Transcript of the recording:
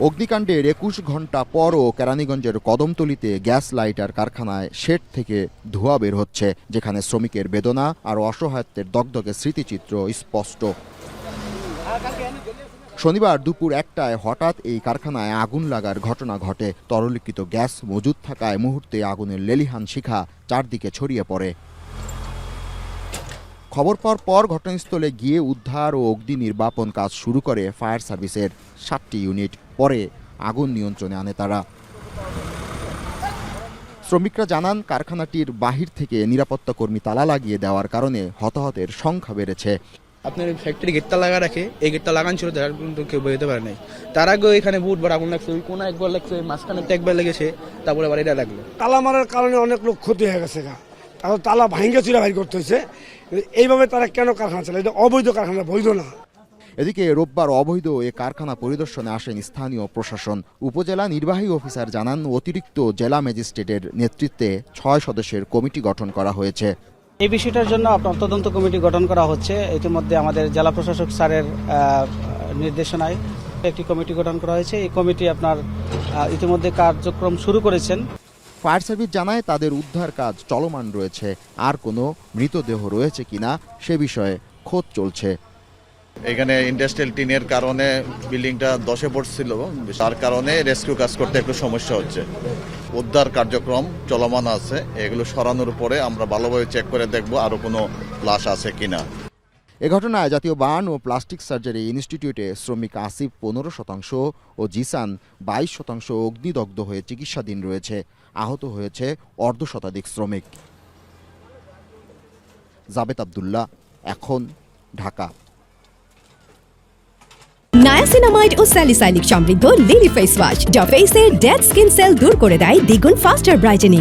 অগ্নিকাণ্ডের ২১ ঘণ্টা পরও কেরানীগঞ্জের কদমতলীতে গ্যাস লাইটার কারখানায় শেড থেকে ধোঁয়া বের হচ্ছে, যেখানে শ্রমিকের বেদনা আর অসহায়ত্বের দগদগে স্মৃতিচিত্র স্পষ্ট। শনিবার দুপুর ১টায় হঠাৎ এই কারখানায় আগুন লাগার ঘটনা ঘটে। তরলীকৃত গ্যাস মজুদ থাকায় মুহূর্তে আগুনের লেলিহান শিখা চারদিকে ছড়িয়ে পড়ে। খবর পাওয়ার পর ঘটনাস্থলে গিয়ে উদ্ধার ও অগ্নি নির্বাপন কাজ শুরু করে ফায়ার সার্ভিসের ৭টি ইউনিট। পরে আগুন নিয়ন্ত্রণে আনে তারা। শ্রমিকরা জানান, কারখানাটির বাহির থেকে নিরাপত্তা কর্মী তালা লাগিয়ে দেওয়ার কারণে হতাহতের সংখ্যা বেড়েছে। আপনার ফ্যাক্টরি গেটটা লাগা রাখে, এই গেটটা লাগান ছিল, যার কিন্তু কেউ বেরোতে পারে নাই। তার আগেও এখানে বুধবার আগুন লাগছে, ওই কোনা একবার লাগছে, মাঝখানে একবার লেগেছে, তারপরে আবার এটা লাগলো। তালা মারার কারণে অনেক লোক ক্ষতি হয়ে গেছে, তারপর তালা ভাঙ্গে চুরা বাইর করতে হয়েছে। এইভাবে তারা কেন কারখানা চালায়? এটা অবৈধ কারখানা, বৈধ না। এদিকে রোববার অবৈধ এ কারখানা পরিদর্শনে আসেন স্থানীয় প্রশাসন। উপজেলা নির্বাহী অফিসার জানান, অতিরিক্ত জেলা ম্যাজিস্ট্রেটের নেতৃত্বে ৬ সদস্যের কমিটি গঠন করা হয়েছে। এই বিষয়টার জন্য আপনার তদন্ত কমিটি গঠন করা হচ্ছে। ইতিমধ্যে আমাদের জেলা প্রশাসক স্যারের নির্দেশনায় একটি কমিটি গঠন করা হয়েছে। এই কমিটি আপনার ইতিমধ্যে কার্যক্রম শুরু করেছেন। ফায়ার সার্ভিস জানায়, তাদের উদ্ধার কাজ চলমান রয়েছে। আর কোনো মৃতদেহ রয়েছে কিনা সে বিষয়ে খোঁজ চলছে। এখানে ইন্ডাস্ট্রিয়াল টিনের কারণে বিল্ডিংটা ধসে পড়ছিল, তার কারণে রেস্কিউ কাজ করতে একটু সমস্যা হচ্ছে। উদ্ধার কার্যক্রম চলমান আছে, এগুলো সরানোর পরে আমরা ভালোভাবে চেক করে দেখব আরো কোনো লাশ আছে কিনা। এ ঘটনায় জাতীয় বার্ন ও প্লাস্টিক সার্জারি ইনস্টিটিউটে শ্রমিক আসিফ ১৫% ও জিসান ২২% অগ্নিদগ্ধ হয়ে চিকিৎসাধীন রয়েছে। আহত হয়েছে অর্ধশতাধিক শ্রমিক। জাবেদ আব্দুল্লাহ, এখন, ঢাকা। নায়াসিনামাইড ও স্যালিসাইলিক সমৃদ্ধ লিলি ফেস ওয়াশ, যা ফেসের ডেড স্কিন সেল দূর করে দেয় দ্বিগুণ ফাস্টার ব্রাইটেনিং।